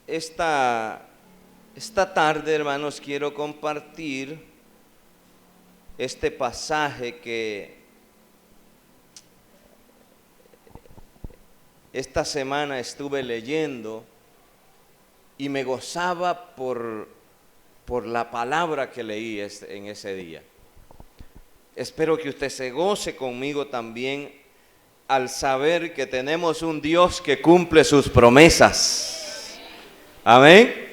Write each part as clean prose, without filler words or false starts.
Esta tarde, hermanos, quiero compartir este pasaje que esta semana estuve leyendo y me gozaba por la palabra que leí en ese día. Espero que usted se goce conmigo también al saber que tenemos un Dios que cumple sus promesas. Amén.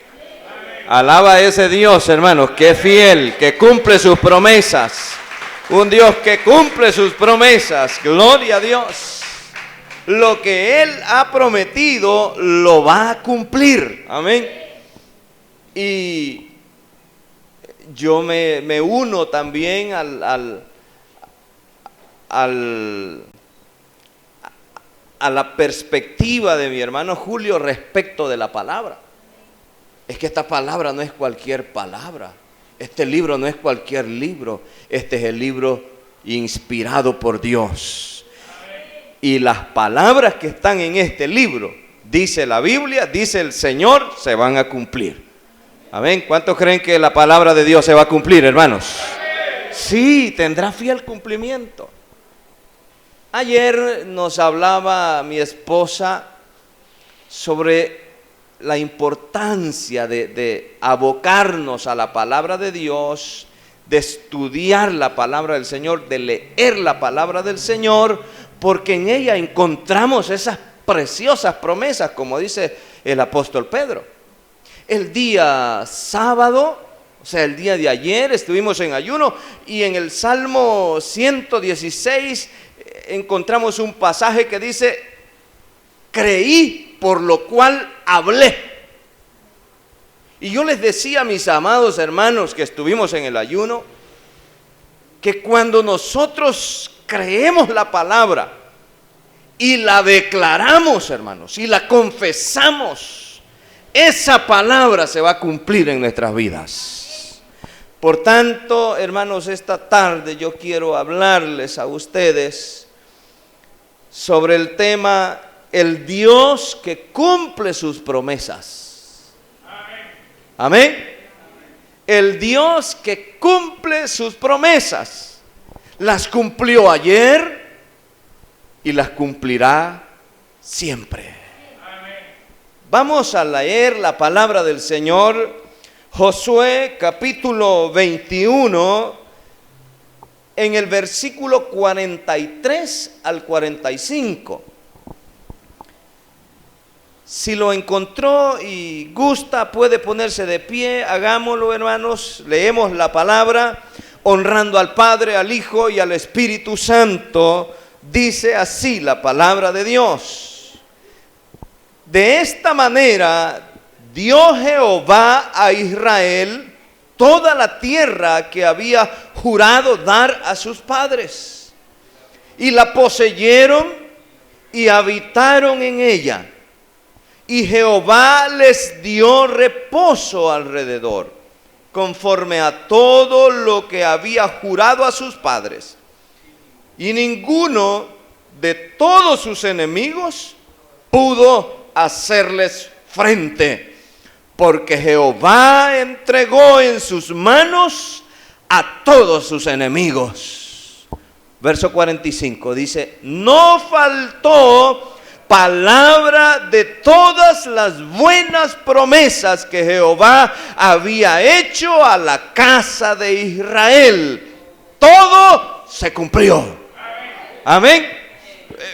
Alaba a ese Dios, hermanos, que es fiel, que cumple sus promesas. Un Dios que cumple sus promesas. Gloria a Dios. Lo que Él ha prometido lo va a cumplir. Amén. Y yo me uno también a la perspectiva de mi hermano Julio respecto de la palabra. Es que esta palabra no es cualquier palabra. Este libro no es cualquier libro. Este es el libro inspirado por Dios. Y las palabras que están en este libro, dice la Biblia, dice el Señor, se van a cumplir. Amén. ¿Cuántos creen que la palabra de Dios se va a cumplir, hermanos? Sí, tendrá fiel cumplimiento. Ayer nos hablaba mi esposa sobre la importancia de abocarnos a la palabra de Dios, de estudiar la palabra del Señor, de leer la palabra del Señor, porque en ella encontramos esas preciosas promesas, como dice el apóstol Pedro. El día sábado, o sea, el día de ayer, estuvimos en ayuno y en el Salmo 116 encontramos un pasaje que dice: creí, por lo cual hablé. Y yo les decía a mis amados hermanos que estuvimos en el ayuno, que cuando nosotros creemos la palabra y la declaramos, hermanos, y la confesamos, esa palabra se va a cumplir en nuestras vidas. Por tanto, hermanos, esta tarde yo quiero hablarles a ustedes sobre el tema: el Dios que cumple sus promesas. Amén. El Dios que cumple sus promesas. Las cumplió ayer y las cumplirá siempre. Vamos a leer la palabra del Señor. Josué capítulo 21, en el versículo 43 al 45. Si lo encontró y gusta, puede ponerse de pie. Hagámoslo, hermanos. Leemos la palabra, honrando al Padre, al Hijo y al Espíritu Santo. Dice así la palabra de Dios: de esta manera dio Jehová a Israel toda la tierra que había jurado dar a sus padres, y la poseyeron y habitaron en ella. Y Jehová les dio reposo alrededor, conforme a todo lo que había jurado a sus padres. Y ninguno de todos sus enemigos pudo hacerles frente, porque Jehová entregó en sus manos a todos sus enemigos. Verso 45 dice: no faltó palabra de todas las buenas promesas que Jehová había hecho a la casa de Israel. Todo se cumplió. Amén.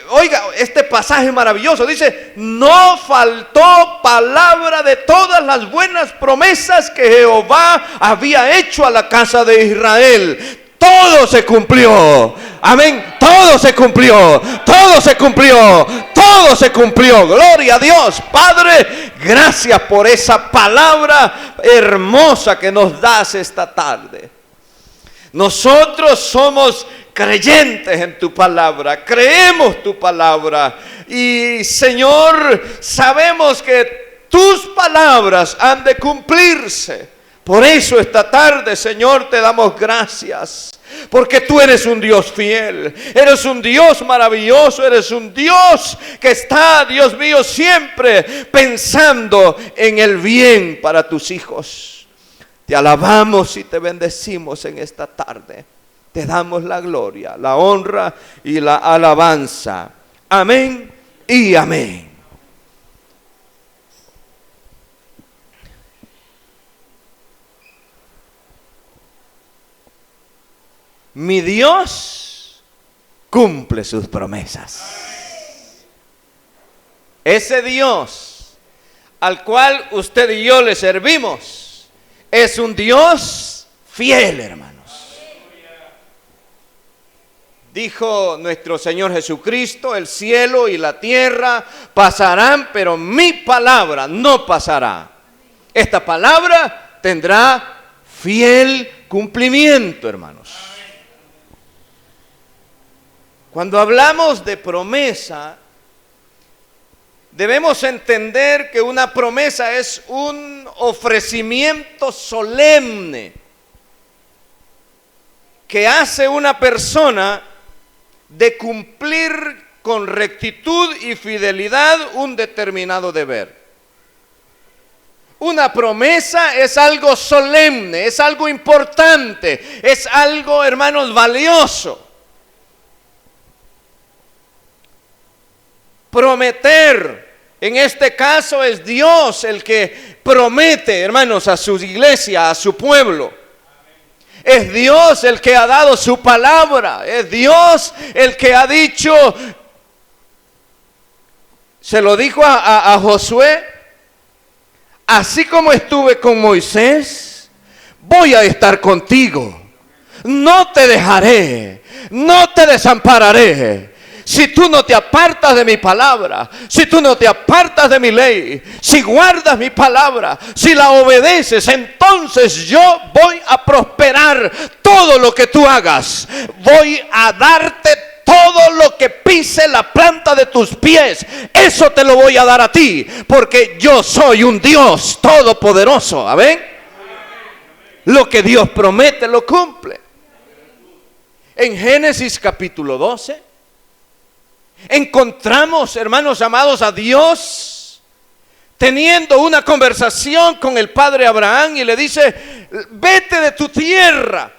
Oiga, este pasaje maravilloso dice: no faltó palabra de todas las buenas promesas que Jehová había hecho a la casa de Israel. Todo se cumplió. Amén. Todo se cumplió. Todo se cumplió. Todo se cumplió. Gloria a Dios. Padre, gracias por esa palabra hermosa que nos das esta tarde. Nosotros somos creyentes en tu palabra, creemos tu palabra y, Señor, sabemos que tus palabras han de cumplirse. Por eso esta tarde, Señor, te damos gracias. Porque tú eres un Dios fiel, eres un Dios maravilloso, eres un Dios que está, Dios mío, siempre pensando en el bien para tus hijos. Te alabamos y te bendecimos en esta tarde. Te damos la gloria, la honra y la alabanza. Amén y amén. Mi Dios cumple sus promesas. Ese Dios al cual usted y yo le servimos es un Dios fiel, hermanos. Dijo nuestro Señor Jesucristo: el cielo y la tierra pasarán, pero mi palabra no pasará. Esta palabra tendrá fiel cumplimiento, hermanos. Cuando hablamos de promesa, debemos entender que una promesa es un ofrecimiento solemne que hace una persona de cumplir con rectitud y fidelidad un determinado deber. Una promesa es algo solemne, es algo importante, es algo, hermanos, valioso. Prometer, en este caso es Dios el que promete, hermanos, a su iglesia, a su pueblo. Es Dios el que ha dado su palabra, es Dios el que ha dicho, se lo dijo a Josué: así como estuve con Moisés, voy a estar contigo, no te dejaré, no te desampararé. Si tú no te apartas de mi palabra, si tú no te apartas de mi ley, si guardas mi palabra, si la obedeces, entonces yo voy a prosperar todo lo que tú hagas. Voy a darte todo lo que pise la planta de tus pies. Eso te lo voy a dar a ti, porque yo soy un Dios todopoderoso. ¿Amén? Lo que Dios promete lo cumple. En Génesis capítulo 12 encontramos, hermanos amados, a Dios teniendo una conversación con el padre Abraham y le dice: vete de tu tierra,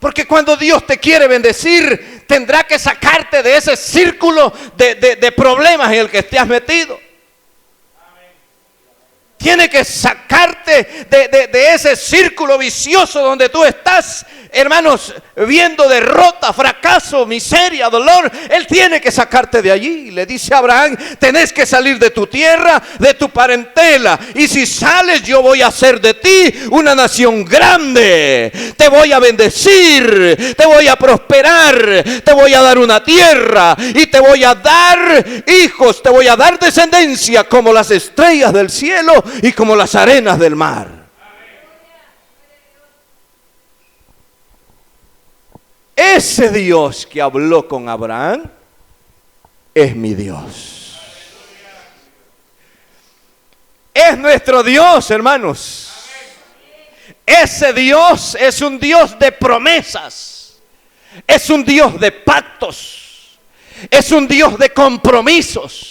porque cuando Dios te quiere bendecir tendrá que sacarte de ese círculo de problemas en el que te has metido. Tiene que sacarte de ese círculo vicioso donde tú estás, hermanos, viendo derrota, fracaso, miseria, dolor. Él tiene que sacarte de allí. Le dice a Abraham: tenés que salir de tu tierra, de tu parentela. Y si sales, yo voy a hacer de ti una nación grande. Te voy a bendecir, te voy a prosperar, te voy a dar una tierra y te voy a dar hijos, te voy a dar descendencia como las estrellas del cielo y como las arenas del mar. Ese Dios que habló con Abraham es mi Dios. Es nuestro Dios, hermanos. Ese Dios es un Dios de promesas. Es un Dios de pactos. Es un Dios de compromisos.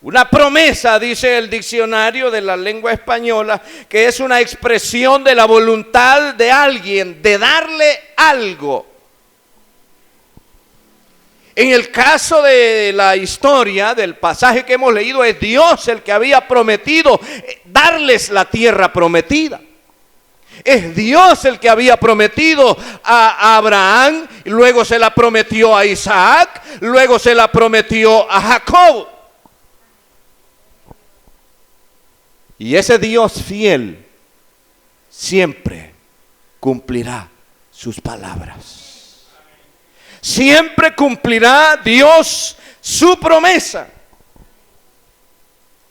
Una promesa, dice el diccionario de la lengua española, que es una expresión de la voluntad de alguien de darle algo. En el caso de la historia, del pasaje que hemos leído, es Dios el que había prometido darles la tierra prometida. Es Dios el que había prometido a Abraham, luego se la prometió a Isaac, luego se la prometió a Jacob. Y ese Dios fiel siempre cumplirá sus palabras. Siempre cumplirá Dios su promesa.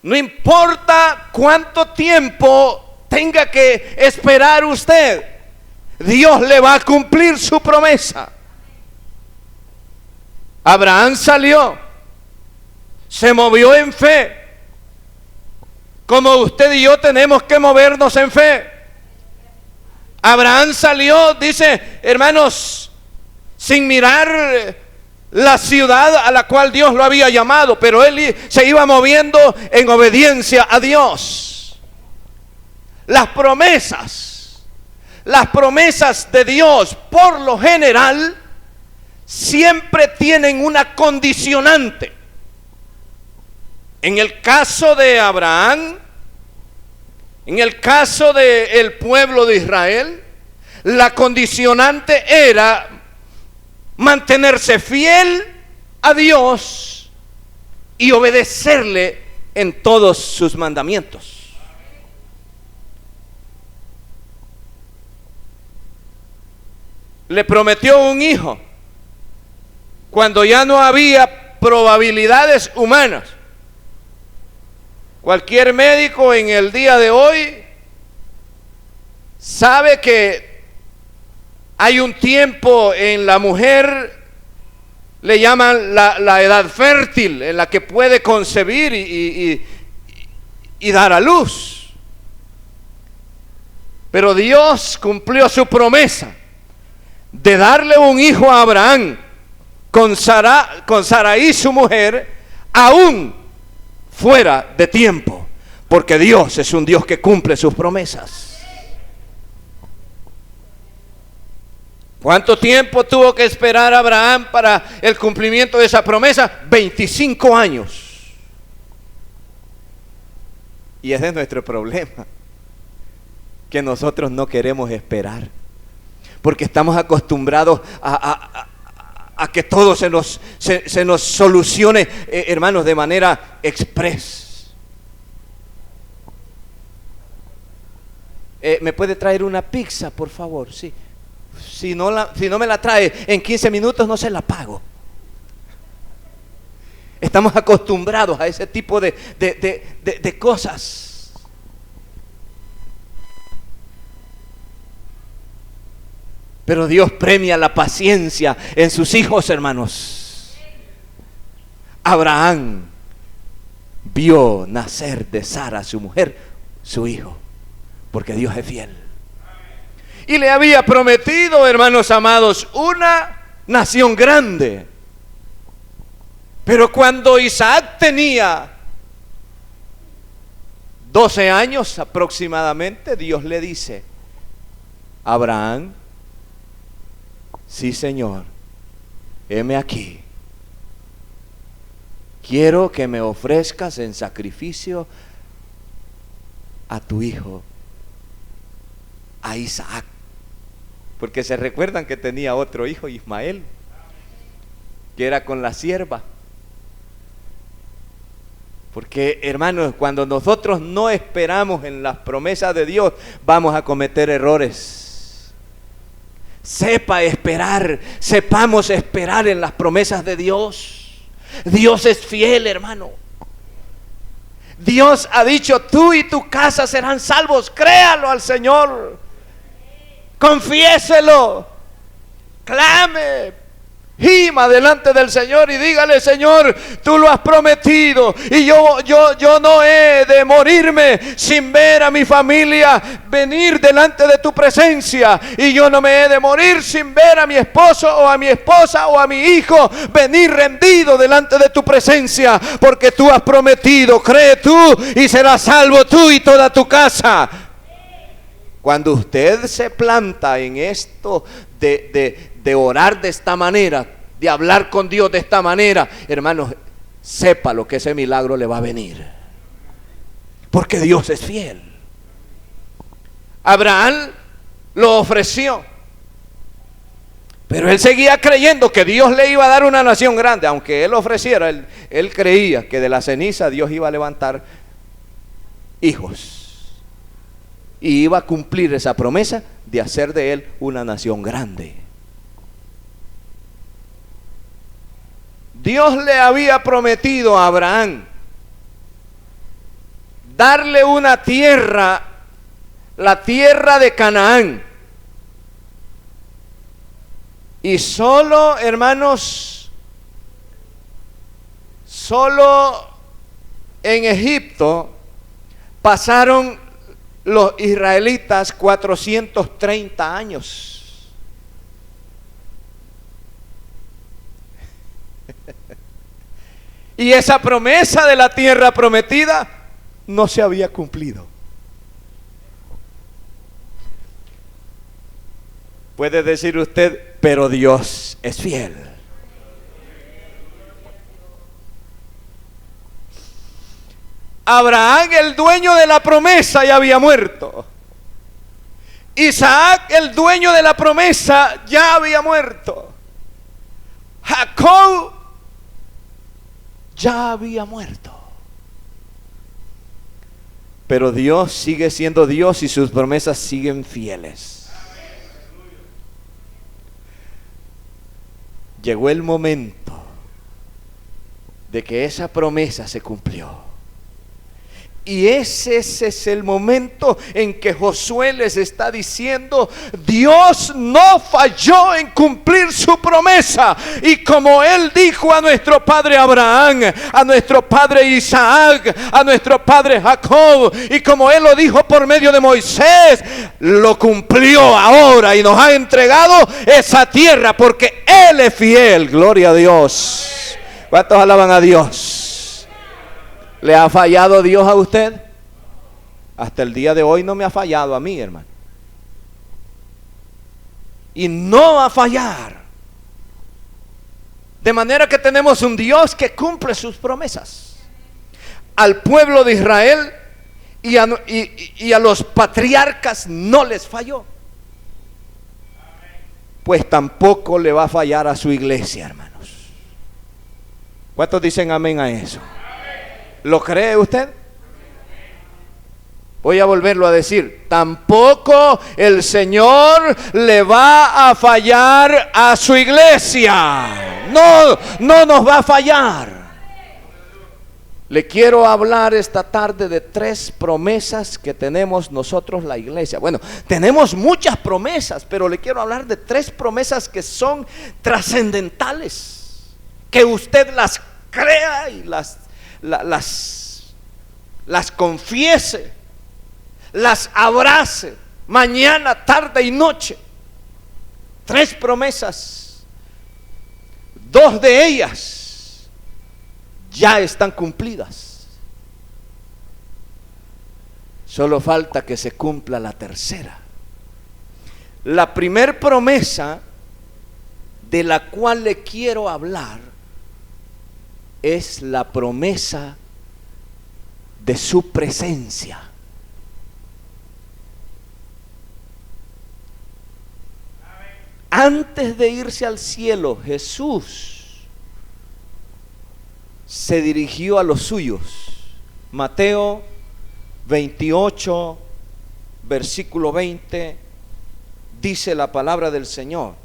No importa cuánto tiempo tenga que esperar usted, Dios le va a cumplir su promesa. Abraham salió, se movió en fe. Como usted y yo tenemos que movernos en fe. Abraham salió, dice, hermanos, sin mirar la ciudad a la cual Dios lo había llamado, pero él se iba moviendo en obediencia a Dios. Las promesas de Dios, por lo general, siempre tienen una condicionante. En el caso de Abraham, en el caso del pueblo de Israel, la condicionante era mantenerse fiel a Dios y obedecerle en todos sus mandamientos. Le prometió un hijo cuando ya no había probabilidades humanas. Cualquier médico en el día de hoy sabe que hay un tiempo en la mujer, le llaman la edad fértil, en la que puede concebir y dar a luz. Pero Dios cumplió su promesa de darle un hijo a Abraham con Sarai su mujer, aún fuera de tiempo, porque Dios es un Dios que cumple sus promesas. ¿Cuánto tiempo tuvo que esperar Abraham para el cumplimiento de esa promesa? 25 años. Y ese es nuestro problema, que nosotros no queremos esperar, porque estamos acostumbrados a que todo se nos solucione, hermanos, de manera express. ¿Me puede traer una pizza, por favor? Sí. Si no me la trae en 15 minutos, no se la pago. Estamos acostumbrados a ese tipo de cosas. Pero Dios premia la paciencia en sus hijos, hermanos. Abraham vio nacer de Sara, su mujer, su hijo, porque Dios es fiel. Y le había prometido, hermanos amados, una nación grande. Pero cuando Isaac tenía 12 años aproximadamente, Dios le dice: Abraham, sí, Señor, heme aquí. Quiero que me ofrezcas en sacrificio a tu hijo, a Isaac. Porque se recuerdan que tenía otro hijo, Ismael, que era con la sierva. Porque, hermanos, cuando nosotros no esperamos en las promesas de Dios, vamos a cometer errores. Sepa esperar, sepamos esperar en las promesas de Dios. Dios es fiel, hermano. Dios ha dicho: tú y tu casa serán salvos. Créalo al Señor, confiéselo, clame, gima delante del Señor y dígale: Señor, tú lo has prometido, y yo no he de morirme sin ver a mi familia venir delante de tu presencia, y yo no me he de morir sin ver a mi esposo o a mi esposa o a mi hijo venir rendido delante de tu presencia, porque tú has prometido. Cree tú y serás salvo tú y toda tu casa. Cuando usted se planta en esto de orar de esta manera, de hablar con Dios de esta manera, hermanos, sepa lo que ese milagro le va a venir, porque Dios es fiel. Abraham lo ofreció, pero él seguía creyendo que Dios le iba a dar una nación grande. Aunque él ofreciera, él creía que de la ceniza Dios iba a levantar hijos y iba a cumplir esa promesa de hacer de él una nación grande. Dios le había prometido a Abraham darle una tierra, la tierra de Canaán. Y solo, hermanos, solo en Egipto pasaron los israelitas 430 años. Y esa promesa de la tierra prometida no se había cumplido. Puede decir usted, pero Dios es fiel. Abraham, el dueño de la promesa, ya había muerto. Isaac, el dueño de la promesa, ya había muerto. Jacob ya había muerto. Pero Dios sigue siendo Dios y sus promesas siguen fieles. Llegó el momento de que esa promesa se cumplió. Y ese es el momento en que Josué les está diciendo: Dios no falló en cumplir su promesa. Y como Él dijo a nuestro padre Abraham, a nuestro padre Isaac, a nuestro padre Jacob, y como Él lo dijo por medio de Moisés, lo cumplió ahora y nos ha entregado esa tierra porque Él es fiel. Gloria a Dios. ¿Cuántos alaban a Dios? ¿Le ha fallado Dios a usted? Hasta el día de hoy no me ha fallado a mí, hermano. Y no va a fallar. De manera que tenemos un Dios que cumple sus promesas. Al pueblo de Israel y a los patriarcas no les falló. Pues tampoco le va a fallar a su iglesia, hermanos. ¿Cuántos dicen amén a eso? ¿Lo cree usted? Voy a volverlo a decir. Tampoco el Señor le va a fallar a su iglesia. No nos va a fallar. Le quiero hablar esta tarde de 3 promesas que tenemos nosotros, la iglesia. Bueno, tenemos muchas promesas, pero le quiero hablar de 3 promesas que son trascendentales. Que usted las crea y las confiese, las abrace mañana, tarde y noche. 3 promesas. 2 de ellas ya están cumplidas. Solo falta que se cumpla la tercera. La primer promesa de la cual le quiero hablar es la promesa de su presencia. Antes de irse al cielo, Jesús se dirigió a los suyos. Mateo 28, versículo 20, dice la palabra del Señor: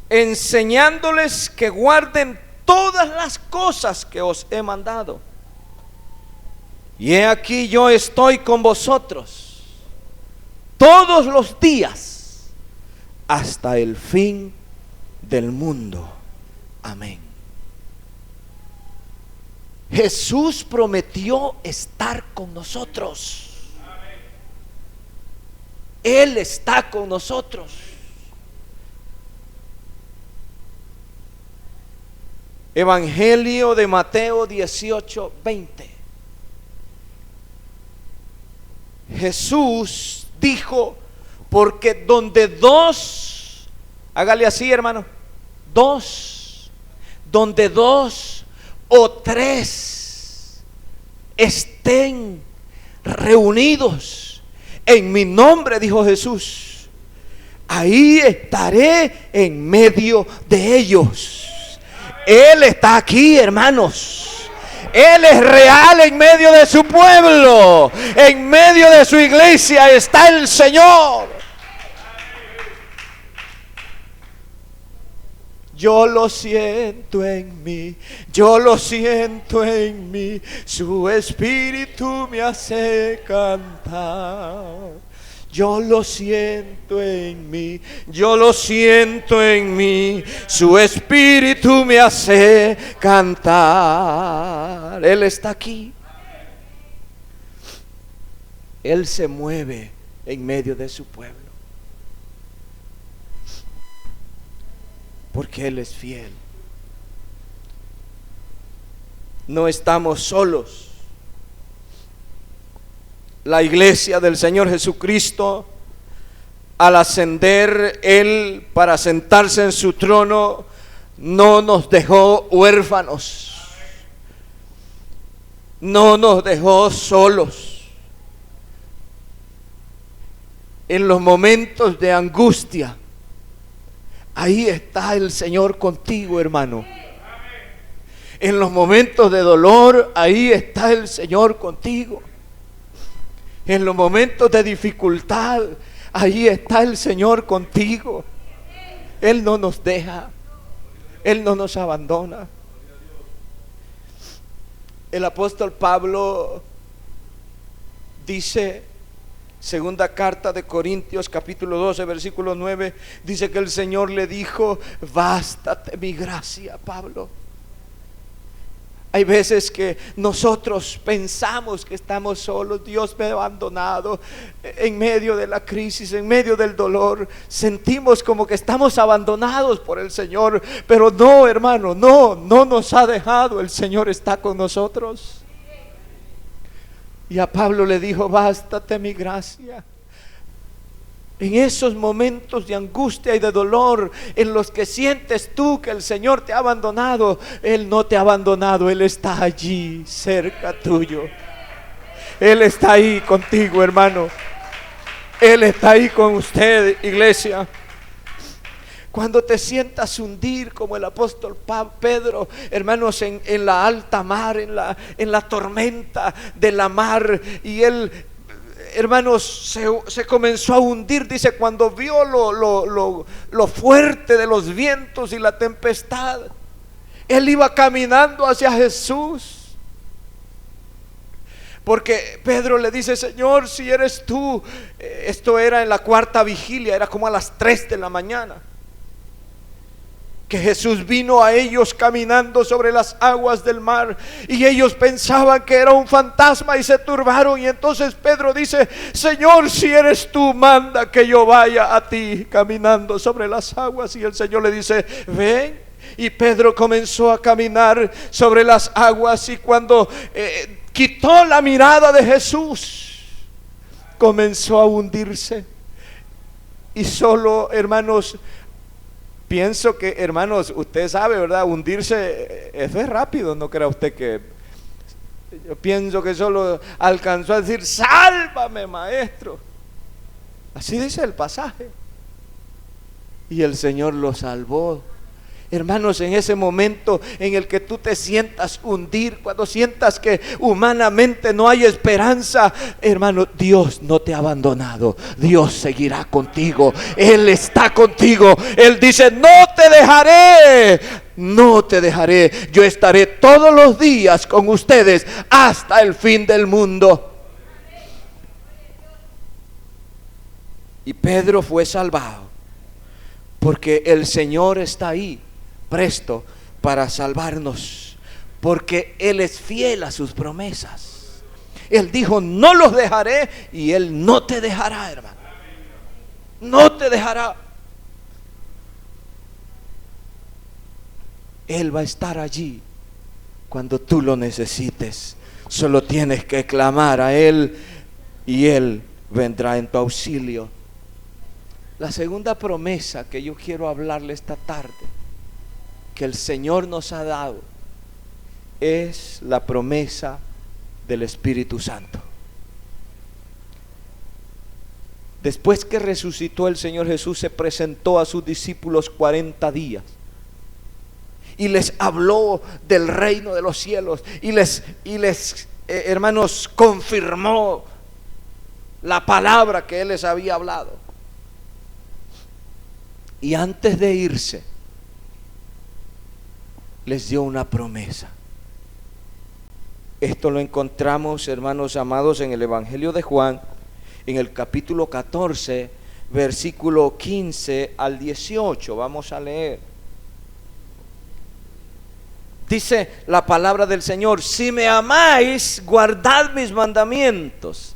enseñándoles que guarden todas las cosas que os he mandado. Y he aquí, yo estoy con vosotros todos los días hasta el fin del mundo. Amén. Jesús prometió estar con nosotros. Él está con nosotros. Evangelio de Mateo 18, 20. Jesús dijo: porque donde 2, hágale así, hermano, 2, donde 2 o 3 estén reunidos en mi nombre, dijo Jesús, ahí estaré en medio de ellos. Él está aquí, hermanos. Él es real en medio de su pueblo. En medio de su iglesia está el Señor. Yo lo siento en mí, yo lo siento en mí. Su espíritu me hace cantar. Yo lo siento en mí, yo lo siento en mí. Su espíritu me hace cantar. Él está aquí. Él se mueve en medio de su pueblo, porque Él es fiel. No estamos solos. La iglesia del Señor Jesucristo, al ascender Él para sentarse en su trono, no nos dejó huérfanos, no nos dejó solos. En los momentos de angustia, ahí está el Señor contigo, hermano. En los momentos de dolor, ahí está el Señor contigo. En los momentos de dificultad, ahí está el Señor contigo. Él no nos deja, Él no nos abandona. El apóstol Pablo dice, segunda carta de Corintios capítulo 12 versículo 9, dice que el Señor le dijo: bástate mi gracia, Pablo. Hay veces que nosotros pensamos que estamos solos. Dios me ha abandonado. En medio de la crisis, en medio del dolor, sentimos como que estamos abandonados por el Señor. Pero no, hermano, no nos ha dejado. El Señor está con nosotros. Y a Pablo le dijo: bástate mi gracia. En esos momentos de angustia y de dolor, en los que sientes tú que el Señor te ha abandonado, Él no te ha abandonado. Él está allí cerca tuyo. Él está ahí contigo, hermano. Él está ahí con usted, iglesia. Cuando te sientas hundir como el apóstol Pedro, hermanos, en la alta mar, en la tormenta de la mar, y él, hermanos, se comenzó a hundir. Dice, cuando vio lo fuerte de los vientos y la tempestad, él iba caminando hacia Jesús. Porque Pedro le dice: Señor, si eres tú. Esto era en la cuarta vigilia, era como a las 3 de la mañana, que Jesús vino a ellos caminando sobre las aguas del mar, y ellos pensaban que era un fantasma y se turbaron. Y entonces Pedro dice: Señor, si eres tú, manda que yo vaya a ti caminando sobre las aguas. Y el Señor le dice: ven. Y Pedro comenzó a caminar sobre las aguas, y cuando quitó la mirada de Jesús, comenzó a hundirse. Y solo, hermanos, pienso que, hermanos, usted sabe, ¿verdad? Hundirse es rápido, ¿no crea usted que? Yo pienso que solo alcanzó a decir: sálvame, maestro. Así dice el pasaje. Y el Señor lo salvó. Hermanos, en ese momento en el que tú te sientas hundir, cuando sientas que humanamente no hay esperanza, hermano, Dios no te ha abandonado. Dios seguirá contigo. Él está contigo. Él dice: no te dejaré, no te dejaré. Yo estaré todos los días con ustedes hasta el fin del mundo. Y Pedro fue salvado porque el Señor está ahí, presto para salvarnos, porque Él es fiel a sus promesas. Él dijo: no los dejaré, y Él no te dejará, hermano. No te dejará. Él va a estar allí cuando tú lo necesites. Solo tienes que clamar a Él y Él vendrá en tu auxilio. La segunda promesa que yo quiero hablarle esta tarde, que el Señor nos ha dado, es la promesa del Espíritu Santo. Después que resucitó el Señor Jesús, se presentó a sus discípulos 40 días y les habló del reino de los cielos, y les hermanos, confirmó la palabra que Él les había hablado. Y antes de irse, les dio una promesa. Esto lo encontramos, hermanos amados, en el Evangelio de Juan, en el capítulo 14, versículo 15 al 18. Vamos a leer. Dice la palabra del Señor: si me amáis, guardad mis mandamientos.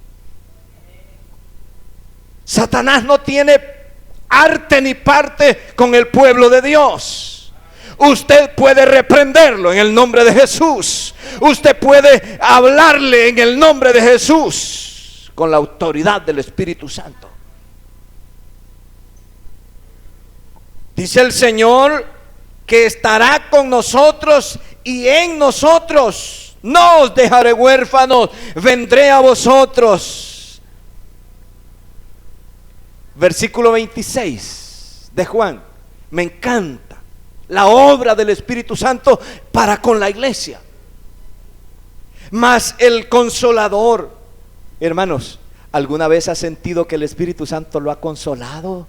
Satanás no tiene arte ni parte con el pueblo de Dios. Usted puede reprenderlo en el nombre de Jesús. Usted puede hablarle en el nombre de Jesús con la autoridad del Espíritu Santo. Dice el Señor que estará con nosotros y en nosotros. No os dejaré huérfanos, vendré a vosotros. Versículo 26 de Juan. Me encanta la obra del Espíritu Santo para con la iglesia. Mas el Consolador, hermanos, ¿alguna vez ha sentido que el Espíritu Santo lo ha consolado?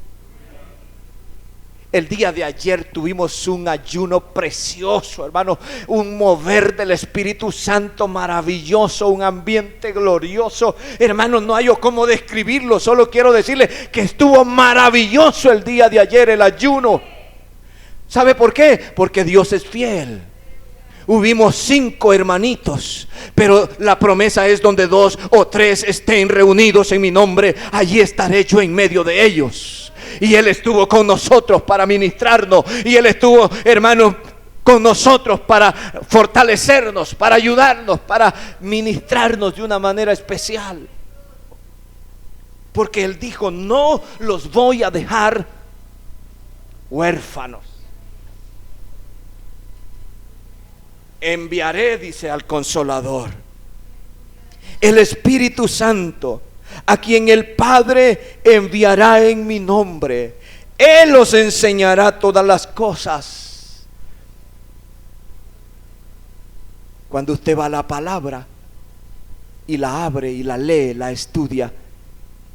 El día de ayer tuvimos un ayuno precioso, hermano, un mover del Espíritu Santo maravilloso, un ambiente glorioso. Hermano, no hay cómo describirlo, solo quiero decirle que estuvo maravilloso el día de ayer el ayuno. ¿Sabe por qué? Porque Dios es fiel. Hubimos 5 hermanitos, pero la promesa es: donde 2 o 3 estén reunidos en mi nombre, allí estaré yo en medio de ellos. Y Él estuvo con nosotros para ministrarnos. Y Él estuvo, hermanos, con nosotros para fortalecernos, para ayudarnos, para ministrarnos de una manera especial. Porque Él dijo: no los voy a dejar huérfanos. Enviaré, dice, al Consolador, el Espíritu Santo, a quien el Padre enviará en mi nombre. Él os enseñará todas las cosas. Cuando usted va a la palabra y la abre y la lee, la estudia,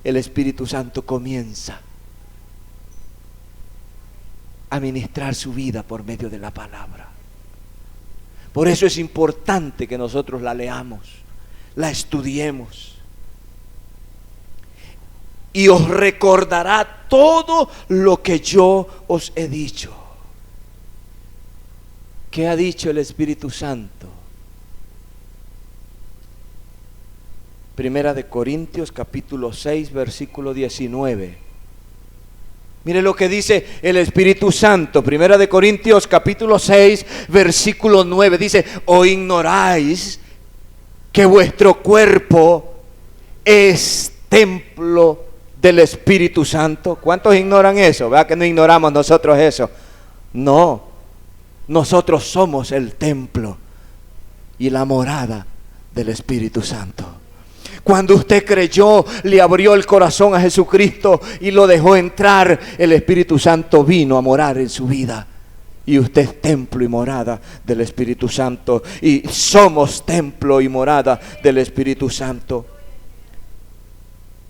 el Espíritu Santo comienza a ministrar su vida por medio de la palabra. Por eso es importante que nosotros la leamos, la estudiemos. Y os recordará todo lo que yo os he dicho. ¿Qué ha dicho el Espíritu Santo? Primera de Corintios capítulo 6 versículo 19. Mire lo que dice el Espíritu Santo. Primera de Corintios capítulo 6 versículo 9. Dice: ¿o ignoráis que vuestro cuerpo es templo del Espíritu Santo? ¿Cuántos ignoran eso? ¿Verdad que no ignoramos nosotros eso? No, nosotros somos el templo y la morada del Espíritu Santo. Cuando usted creyó, le abrió el corazón a Jesucristo y lo dejó entrar, el Espíritu Santo vino a morar en su vida. Y usted es templo y morada del Espíritu Santo. Y somos templo y morada del Espíritu Santo.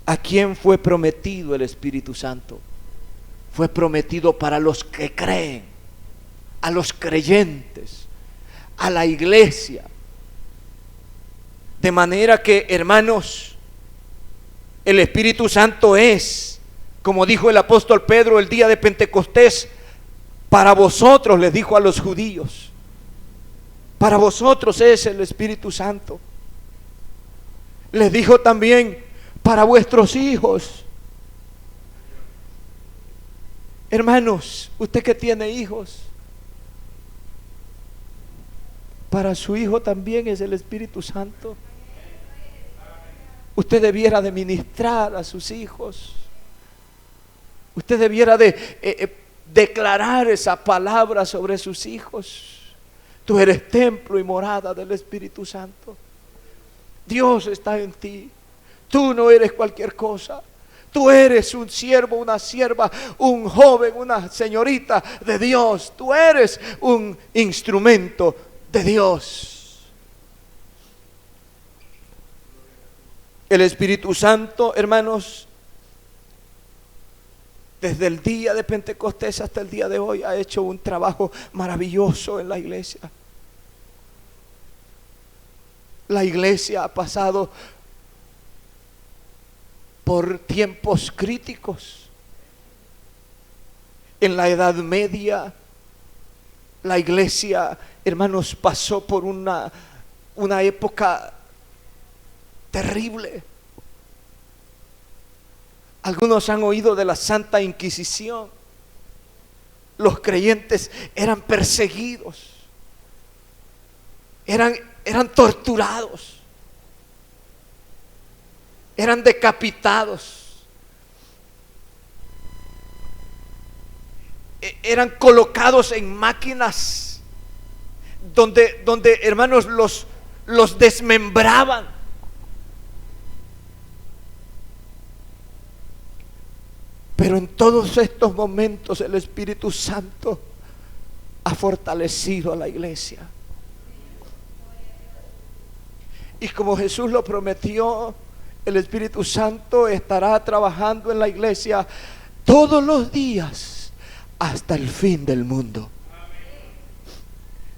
¿A quién fue prometido el Espíritu Santo? Fue prometido para los que creen, a los creyentes, a la iglesia. De manera que, hermanos, el Espíritu Santo es, como dijo el apóstol Pedro el día de Pentecostés, para vosotros, les dijo a los judíos, para vosotros es el Espíritu Santo. Les dijo también: para vuestros hijos. Hermanos, usted que tiene hijos, para su hijo también es el Espíritu Santo. Usted debiera de ministrar a sus hijos. Usted debiera de declarar esa palabra sobre sus hijos. Tú eres templo y morada del Espíritu Santo. Dios está en ti. Tú no eres cualquier cosa. Tú eres un siervo, una sierva, un joven, una señorita de Dios. Tú eres un instrumento de Dios. El Espíritu Santo, hermanos, desde el día de Pentecostés hasta el día de hoy ha hecho un trabajo maravilloso en la iglesia. La iglesia ha pasado por tiempos críticos. En la Edad Media, la iglesia, hermanos, pasó por una época terrible. Algunos han oído de la Santa Inquisición. Los creyentes eran perseguidos, eran torturados, eran decapitados, eran colocados en máquinas donde hermanos los desmembraban. Pero en todos estos momentos el Espíritu Santo ha fortalecido a la iglesia. Y como Jesús lo prometió, el Espíritu Santo estará trabajando en la iglesia todos los días hasta el fin del mundo.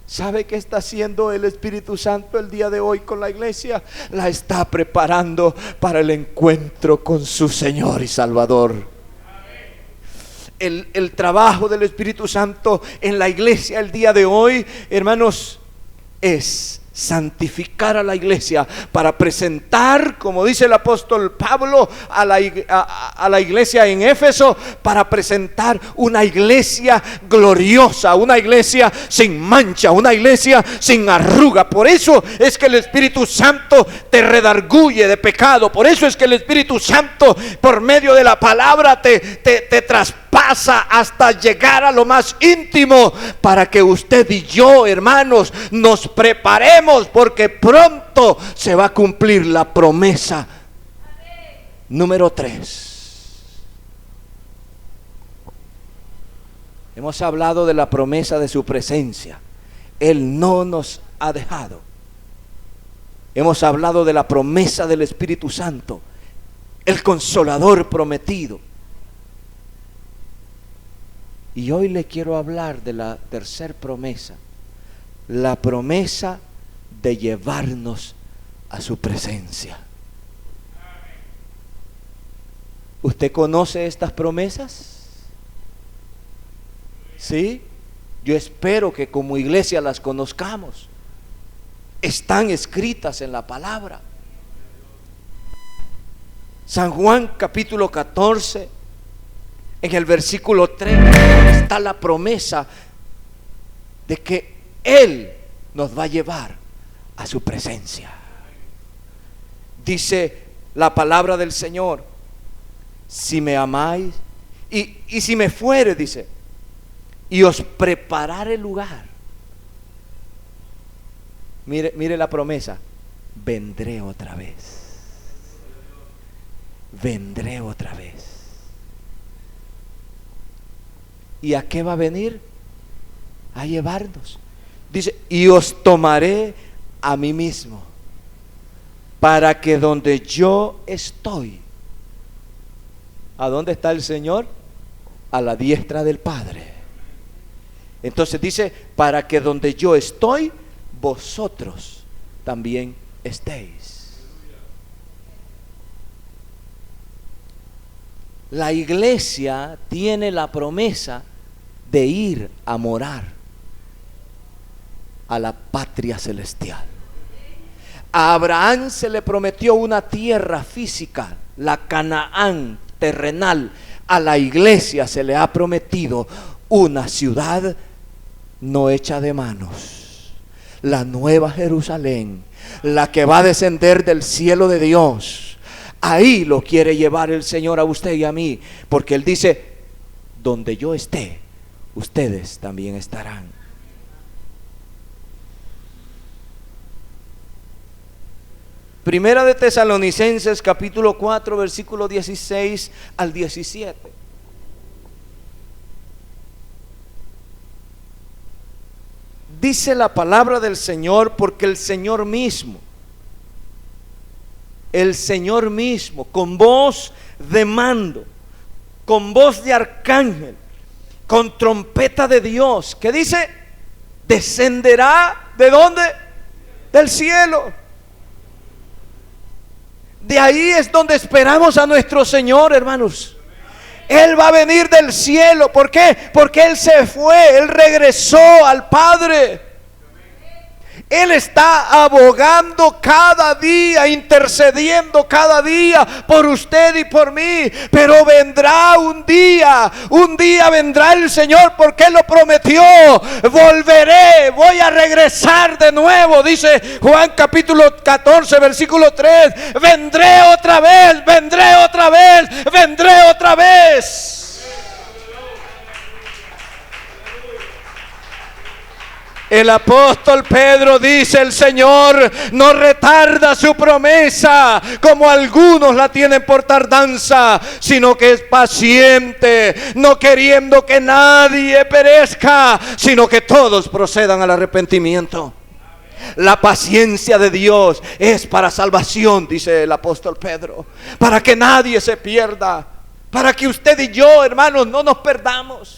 ¿Sabe qué está haciendo el Espíritu Santo el día de hoy con la iglesia? La está preparando para el encuentro con su Señor y Salvador. El trabajo del Espíritu Santo en la iglesia el día de hoy, hermanos, es santificar a la iglesia para presentar, como dice el apóstol Pablo a la iglesia en Éfeso, para presentar una iglesia gloriosa, una iglesia sin mancha, una iglesia sin arruga. Por eso es que el Espíritu Santo te redarguye de pecado. Por eso es que el Espíritu Santo, por medio de la palabra, te traspasa hasta llegar a lo más íntimo, para que usted y yo, hermanos, nos preparemos, porque pronto se va a cumplir la promesa. Número 3. Hemos hablado de la promesa de su presencia. Él no nos ha dejado. Hemos hablado de la promesa del Espíritu Santo, el Consolador prometido. Y hoy le quiero hablar de la tercera promesa, la promesa de llevarnos a su presencia. ¿Usted conoce estas promesas? ¿Sí? Yo espero que como iglesia las conozcamos. Están escritas en la palabra. San Juan capítulo 14, en el versículo 30 está la promesa de que Él nos va a llevar a su presencia. Dice la palabra del Señor: si me amáis, y si me fuere, dice, y os prepararé lugar. Mire la promesa: vendré otra vez. Vendré otra vez. ¿Y a qué va a venir? A llevarnos. Dice: y os tomaré a mí mismo, para que donde yo estoy. ¿A dónde está el Señor? A la diestra del Padre. Entonces dice: para que donde yo estoy, vosotros también estéis. La iglesia tiene la promesa de ir a morar a la patria celestial. A Abraham se le prometió una tierra física, la Canaán terrenal. A la iglesia se le ha prometido una ciudad no hecha de manos, la nueva Jerusalén, la que va a descender del cielo de Dios. Ahí lo quiere llevar el Señor a usted y a mí, porque Él dice: donde yo esté, ustedes también estarán. Primera de Tesalonicenses capítulo 4 versículo 16 al 17. Dice la palabra del Señor: porque el Señor mismo, con voz de mando, con voz de arcángel, con trompeta de Dios, ¿qué dice? Descenderá, ¿de dónde? Del cielo. De ahí es donde esperamos a nuestro Señor, hermanos. Él va a venir del cielo. ¿Por qué? Porque Él se fue, Él regresó al Padre. Él está abogando cada día, intercediendo cada día por usted y por mí. Pero vendrá un día vendrá el Señor, porque Él lo prometió. Volveré, voy a regresar de nuevo, dice Juan capítulo 14, versículo 3. Vendré otra vez, vendré otra vez, vendré otra vez. El apóstol Pedro dice: el Señor no retarda su promesa, como algunos la tienen por tardanza, sino que es paciente, no queriendo que nadie perezca, sino que todos procedan al arrepentimiento. La paciencia de Dios es para salvación, dice el apóstol Pedro, para que nadie se pierda, para que usted y yo, hermanos, no nos perdamos.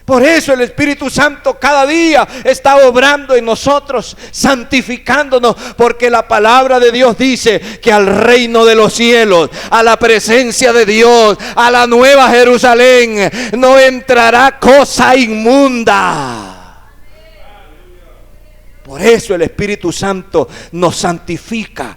Por eso el Espíritu Santo cada día está obrando en nosotros, santificándonos, porque la palabra de Dios dice que al reino de los cielos, a la presencia de Dios, a la nueva Jerusalén, no entrará cosa inmunda. Por eso el Espíritu Santo nos santifica,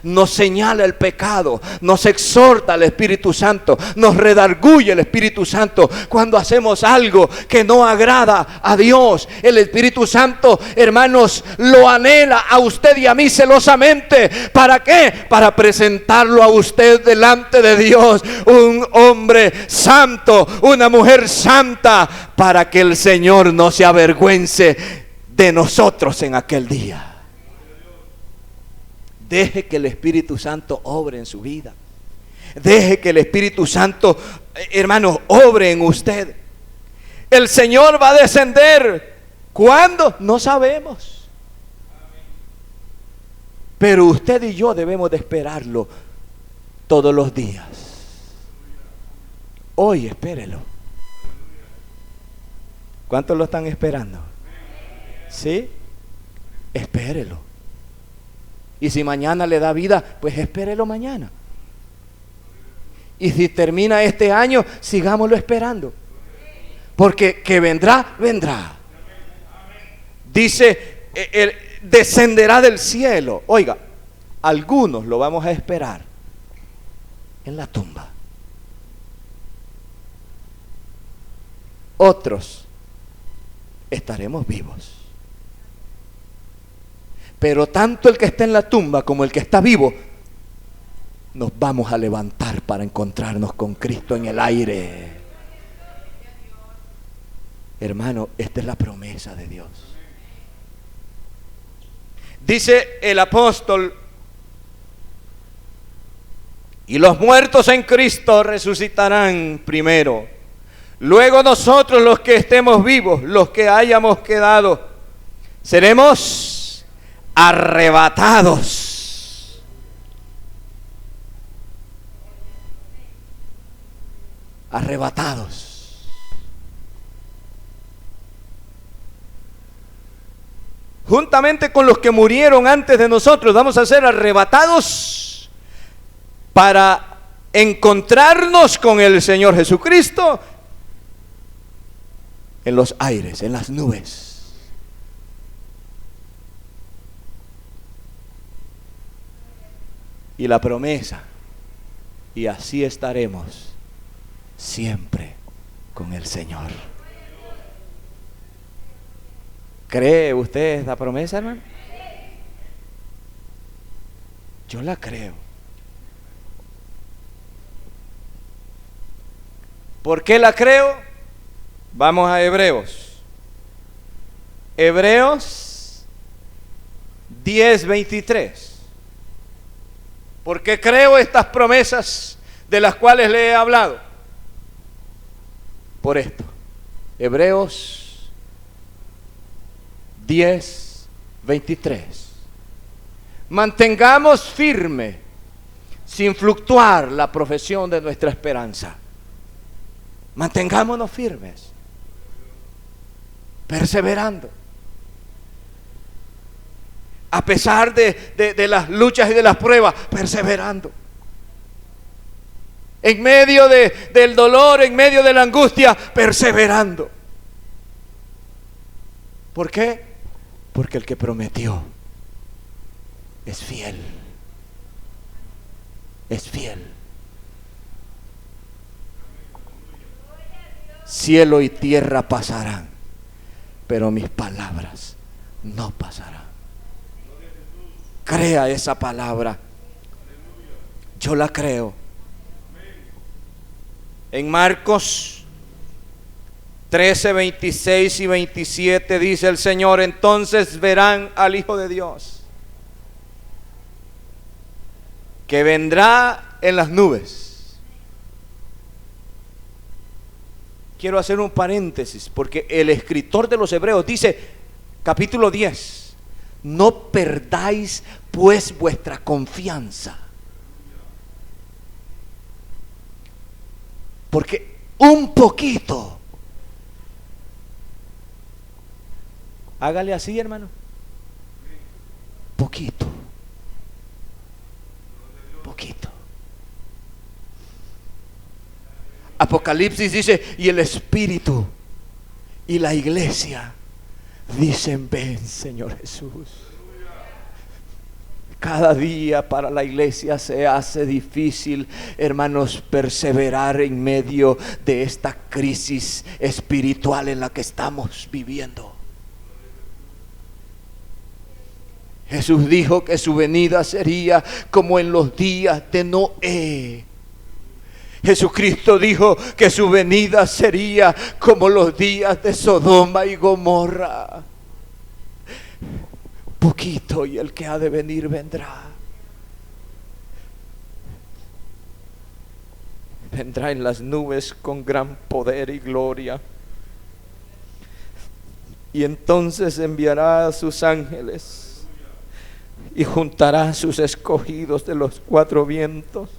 nos señala el pecado, nos exhorta el Espíritu Santo, nos redarguye el Espíritu Santo cuando hacemos algo que no agrada a Dios. El Espíritu Santo, hermanos, lo anhela a usted y a mí celosamente. ¿Para qué? Para presentarlo a usted delante de Dios, un hombre santo, una mujer santa, para que el Señor no se avergüence de nosotros en aquel día. Deje que el Espíritu Santo obre en su vida. Deje que el Espíritu Santo, hermanos, obre en usted. El Señor va a descender. ¿Cuándo? No sabemos. Pero usted y yo debemos de esperarlo todos los días. Hoy espérelo. ¿Cuántos lo están esperando? ¿Sí? Espérelo. Y si mañana le da vida, pues espérelo mañana. Y si termina este año, sigámoslo esperando. Porque que vendrá, vendrá. Dice, descenderá del cielo. Oiga, algunos lo vamos a esperar en la tumba. Otros estaremos vivos. Pero tanto el que está en la tumba como el que está vivo, nos vamos a levantar para encontrarnos con Cristo en el aire. Hermano, esta es la promesa de Dios. Dice el apóstol: y los muertos en Cristo resucitarán primero. Luego nosotros, los que estemos vivos, los que hayamos quedado, seremos arrebatados. Arrebatados. Juntamente con los que murieron antes de nosotros, vamos a ser arrebatados para encontrarnos con el Señor Jesucristo en los aires, en las nubes. Y la promesa: y así estaremos siempre con el Señor. ¿Cree usted esta promesa, hermano? Yo la creo. ¿Por qué la creo? Vamos a Hebreos. Hebreos 10:23. ¿Por qué creo estas promesas de las cuales le he hablado? Por esto. Hebreos 10:23. Mantengamos firme, sin fluctuar, la profesión de nuestra esperanza. Mantengámonos firmes, perseverando. A pesar de las luchas y de las pruebas, perseverando. En medio del dolor, en medio de la angustia, perseverando. ¿Por qué? Porque el que prometió es fiel. Es fiel. Cielo y tierra pasarán, pero mis palabras no pasarán. Crea esa palabra. Yo la creo. En Marcos 13, 26 y 27 dice el Señor: entonces verán al Hijo de Dios, que vendrá en las nubes. Quiero hacer un paréntesis, porque el escritor de los Hebreos dice, capítulo 10, no perdáis pues vuestra confianza, porque un poquito, hágale así, hermano, poquito, poquito. Apocalipsis dice, y el Espíritu y la iglesia dicen, ven, Señor Jesús. Cada día para la iglesia se hace difícil, hermanos, perseverar en medio de esta crisis espiritual en la que estamos viviendo. Jesús dijo que su venida sería como en los días de Noé. Jesucristo dijo que su venida sería como los días de Sodoma y Gomorra. Poquito, y el que ha de venir vendrá. Vendrá en las nubes con gran poder y gloria. Y entonces enviará a sus ángeles y juntará a sus escogidos de los cuatro vientos,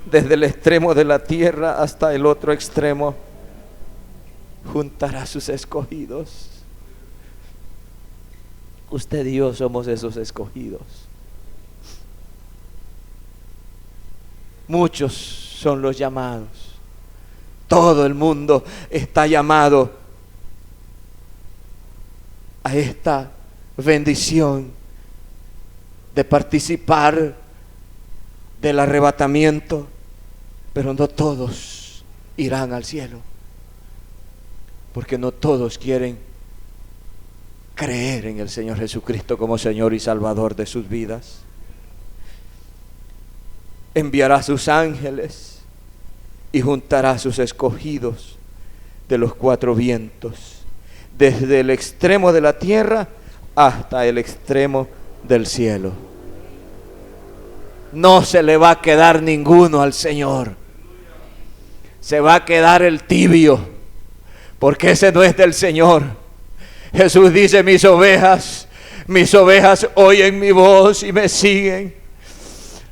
desde el extremo de la tierra hasta el otro extremo. Juntará a sus escogidos. Usted y yo somos esos escogidos. Muchos son los llamados. Todo el mundo está llamado a esta bendición de participar del arrebatamiento, pero no todos irán al cielo, porque no todos quieren creer en el Señor Jesucristo como Señor y Salvador de sus vidas. Enviará a sus ángeles y juntará a sus escogidos de los cuatro vientos, desde el extremo de la tierra hasta el extremo del cielo. No se le va a quedar ninguno al Señor. Se va a quedar el tibio, porque ese no es del Señor. Jesús dice, mis ovejas oyen mi voz y me siguen.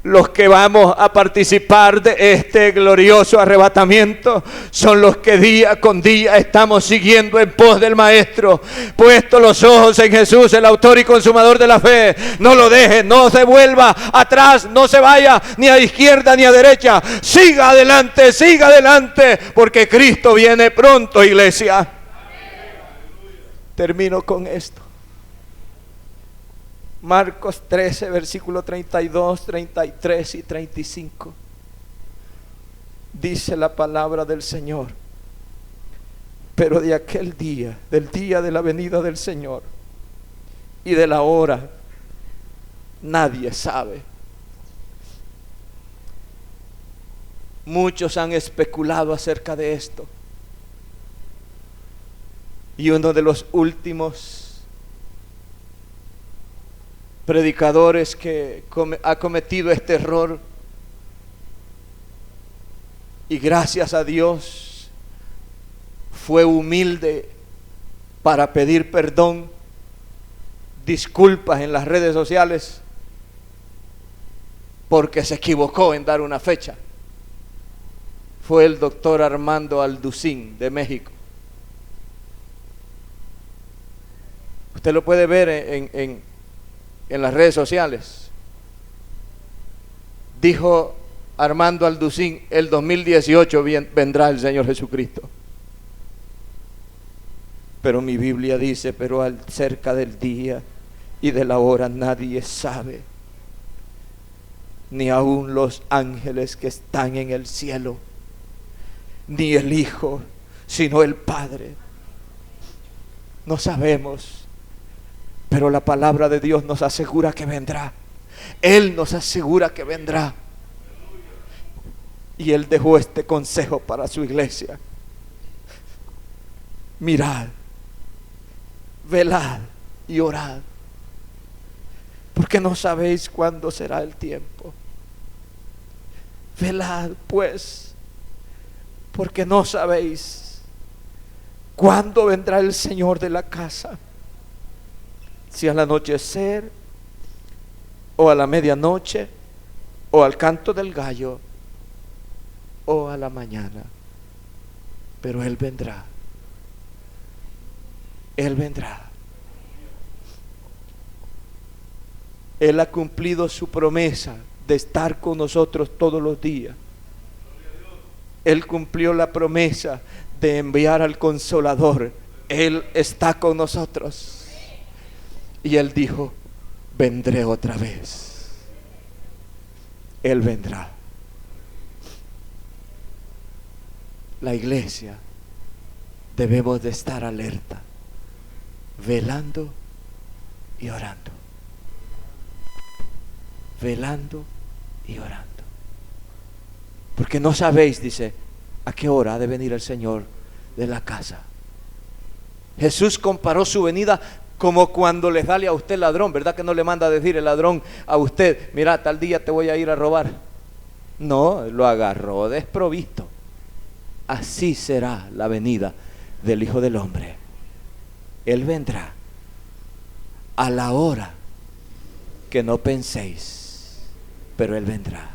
Los que vamos a participar de este glorioso arrebatamiento son los que día con día estamos siguiendo en pos del Maestro, puesto los ojos en Jesús, el autor y consumador de la fe. No lo deje, no se vuelva atrás, no se vaya ni a izquierda ni a derecha. Siga adelante, porque Cristo viene pronto, iglesia. Termino con esto. Marcos 13, versículo 32, 33 y 35. Dice la palabra del Señor: pero de aquel día, del día de la venida del Señor y de la hora, nadie sabe. Muchos han especulado acerca de esto. Y uno de los últimos predicadores que ha cometido este error, y gracias a Dios fue humilde para pedir perdón, disculpas en las redes sociales, porque se equivocó en dar una fecha. Fue el doctor Armando Alducín de México. Usted lo puede ver en las redes sociales. Dijo Armando Alducín, el 2018 vendrá el Señor Jesucristo. Pero mi Biblia dice, pero acerca del día y de la hora nadie sabe, ni aun los ángeles que están en el cielo, ni el Hijo, sino el Padre. No sabemos, pero la palabra de Dios nos asegura que vendrá. Él nos asegura que vendrá. Y Él dejó este consejo para su iglesia: mirad, velad y orad, porque no sabéis cuándo será el tiempo. Velad pues, porque no sabéis cuándo vendrá el Señor de la casa, si al anochecer, o a la medianoche, o al canto del gallo, o a la mañana. Pero Él vendrá. Él vendrá. Él ha cumplido su promesa de estar con nosotros todos los días. Él cumplió la promesa de enviar al Consolador. Él está con nosotros. Y Él dijo: vendré otra vez. Él vendrá. La iglesia debemos de estar alerta, velando y orando. Velando y orando. Porque no sabéis, dice, a qué hora ha de venir el Señor de la casa. Jesús comparó su venida como cuando le sale a usted ladrón, ¿verdad? Que no le manda a decir el ladrón a usted: mira, tal día te voy a ir a robar. No, lo agarró desprovisto. Así será la venida del Hijo del Hombre. Él vendrá a la hora que no penséis, pero Él vendrá.